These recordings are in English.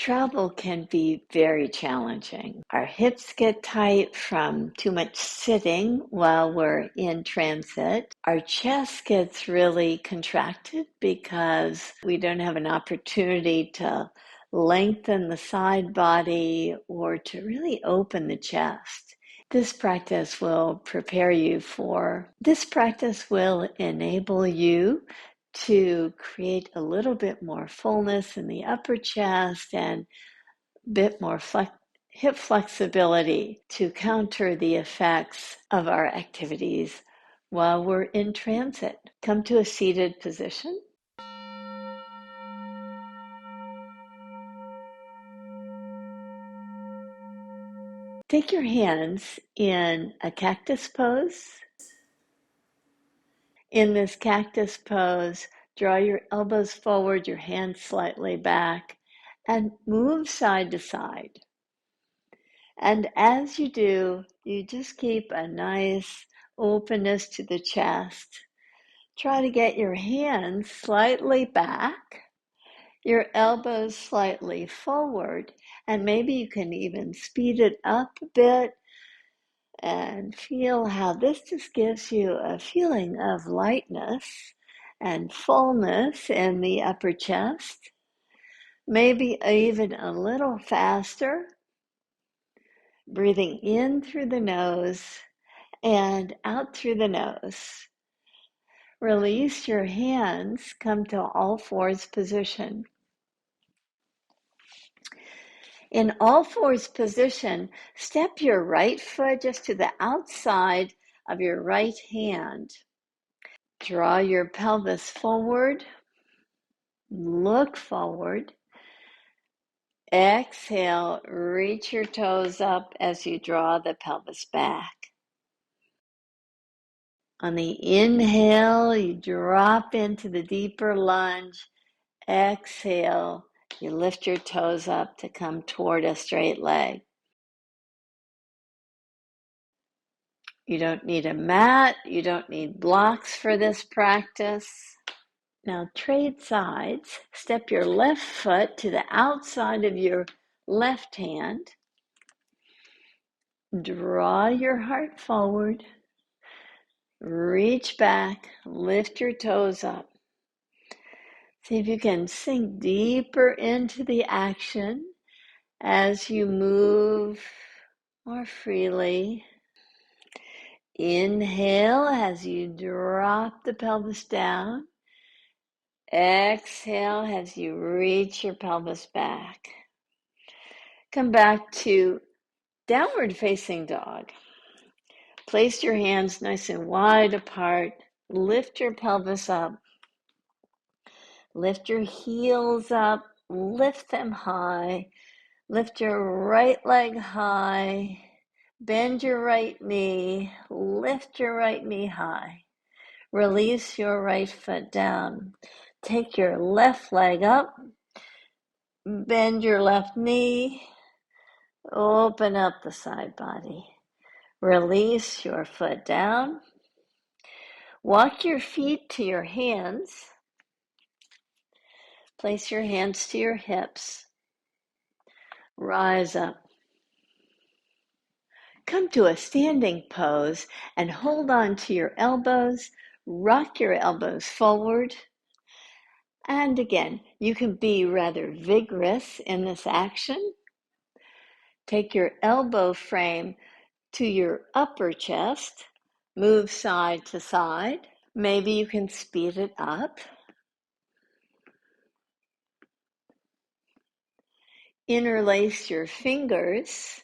Travel can be very challenging. Our hips get tight from too much sitting while we're in transit. Our chest gets really contracted because we don't have an opportunity to lengthen the side body or to really open the chest. This practice will enable you to create a little bit more fullness in the upper chest and a bit more hip flexibility to counter the effects of our activities while we're in transit. Come to a seated position. Take your hands in a cactus pose. In this cactus pose, draw your elbows forward, your hands slightly back, and move side to side. And as you do, you just keep a nice openness to the chest. Try to get your hands slightly back, your elbows slightly forward, and maybe you can even speed it up a bit and feel how this just gives you a feeling of lightness and fullness in the upper chest. Maybe even a little faster, breathing in through the nose and out through the nose. Release your hands, come to all fours position. In all fours position, step your right foot just to the outside of your right hand. Draw your pelvis forward, look forward. Exhale, reach your toes up as you draw the pelvis back. On the inhale, you drop into the deeper lunge. Exhale, you lift your toes up to come toward a straight leg. You don't need a mat, you don't need blocks for this practice. Now trade sides. Step your left foot to the outside of your left hand. Draw your heart forward. Reach back, lift your toes up. See if you can sink deeper into the action as you move more freely. Inhale as you drop the pelvis down. Exhale as you reach your pelvis back. Come back to downward facing dog. Place your hands nice and wide apart. Lift your pelvis up. Lift your heels up. Lift them high. Lift your right leg high. Bend your right knee. Lift your right knee high. Release your right foot down. Take your left leg up. Bend your left knee. Open up the side body. Release your foot down. Walk your feet to your hands. Place your hands to your hips. Rise up. Come to a standing pose and hold on to your elbows. Rock your elbows forward. And again, you can be rather vigorous in this action. Take your elbow frame to your upper chest. Move side to side. Maybe you can speed it up. Interlace your fingers.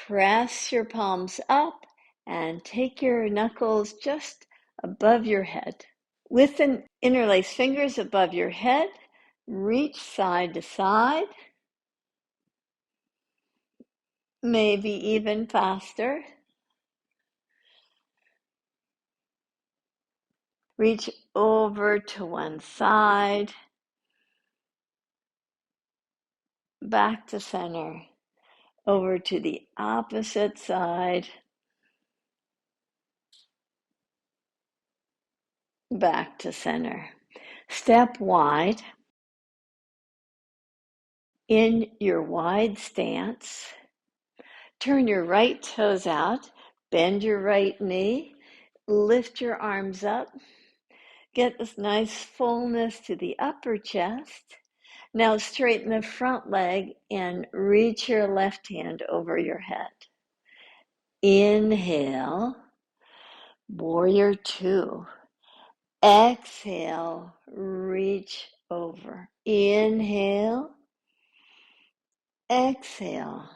Press your palms up and take your knuckles just above your head. With the interlaced fingers above your head, reach side to side, maybe even faster. Reach over to one side, back to center, over to the opposite side, back to center. Step wide. In your wide stance, turn your right toes out, bend your right knee, lift your arms up, get this nice fullness to the upper chest. Now straighten the front leg and reach your left hand over your head. Inhale, warrior two. Exhale, reach over. Inhale, exhale.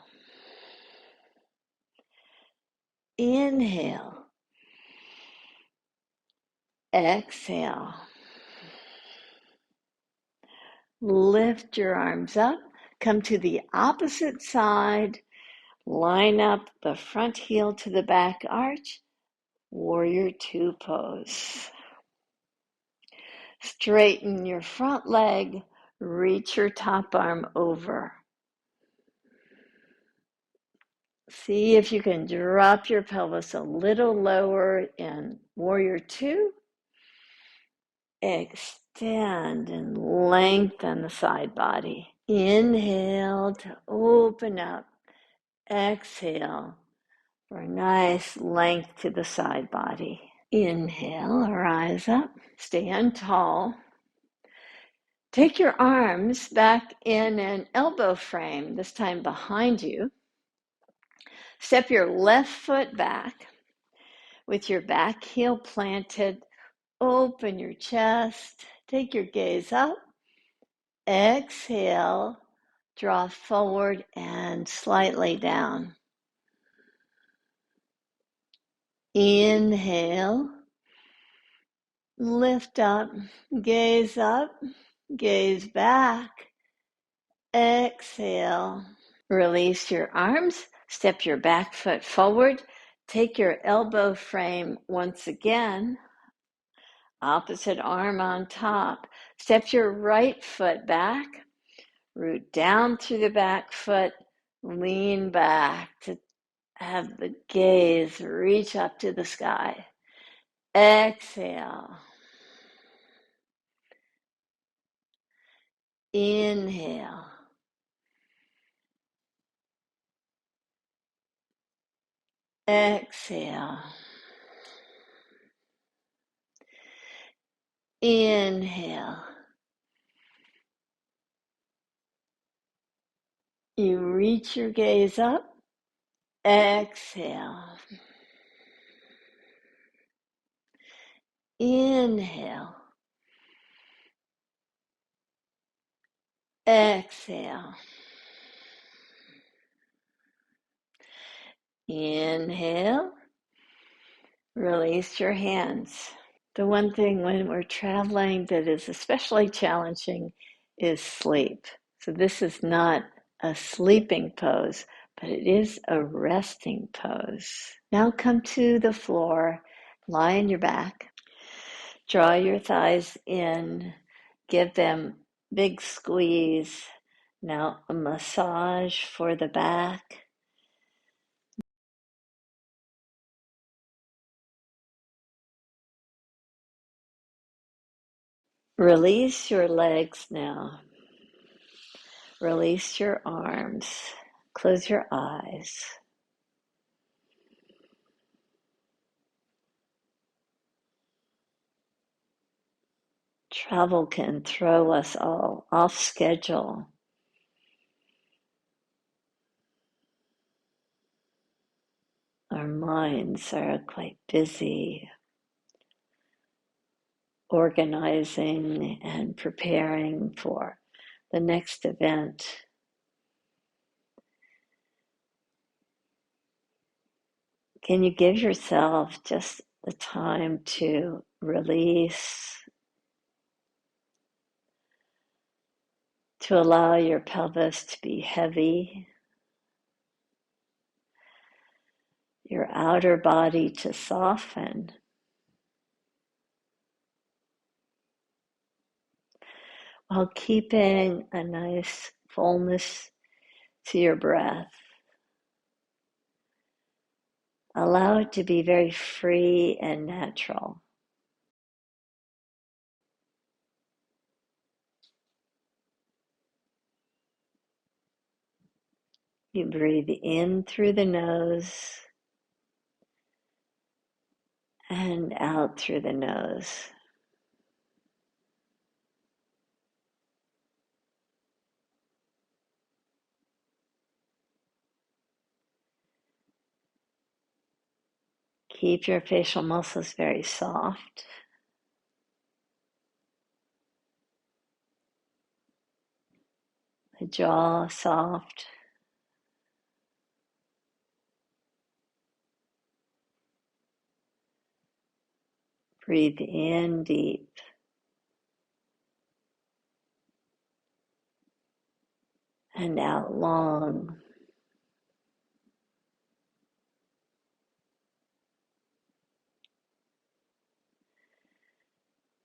Inhale, exhale. Lift your arms up, come to the opposite side, line up the front heel to the back arch, warrior two pose. Straighten your front leg, reach your top arm over. See if you can drop your pelvis a little lower in warrior two. Extend and lengthen the side body. Inhale to open up. Exhale for a nice length to the side body. Inhale, rise up, stand tall. Take your arms back in an elbow frame, this time behind you. Step your left foot back with your back heel planted. Open your chest. Take your gaze up. Exhale, draw forward and slightly down. Inhale, lift up, gaze back. Exhale, release your arms, step your back foot forward, take your elbow frame once again, opposite arm on top. Step your right foot back, root down through the back foot, lean back to have the gaze reach up to the sky. Exhale. Inhale. Exhale. Inhale. You reach your gaze up. Exhale. Inhale. Exhale. Inhale. Release your hands. The one thing when we're traveling that is especially challenging is sleep. So this is not a sleeping pose, but it is a resting pose. Now come to the floor, lie on your back, draw your thighs in, give them big squeeze. Now a massage for the back. Release your legs now. Release your arms. Close your eyes. Travel can throw us all off schedule. Our minds are quite busy organizing and preparing for the next event. Can you give yourself just the time to release, to allow your pelvis to be heavy, your outer body to soften, while keeping a nice fullness to your breath. Allow it to be very free and natural. You breathe in through the nose and out through the nose. Keep your facial muscles very soft. The jaw soft. Breathe in deep. And out long.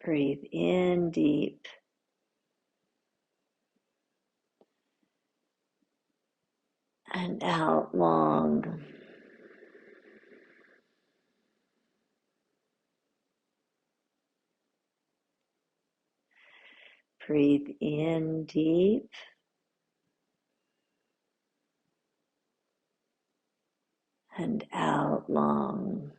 Breathe in deep. And out long. Breathe in deep. And out long.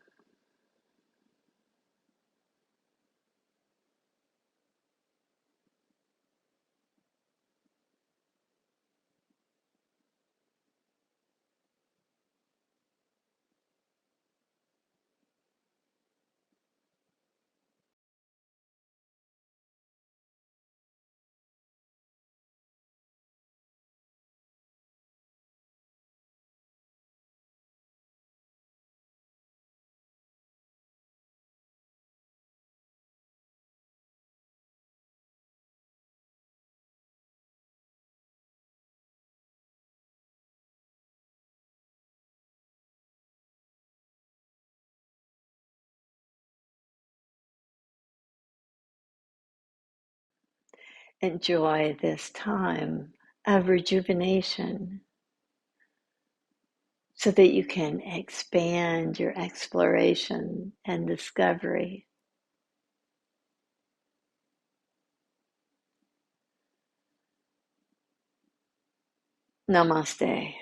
Enjoy this time of rejuvenation so that you can expand your exploration and discovery. Namaste.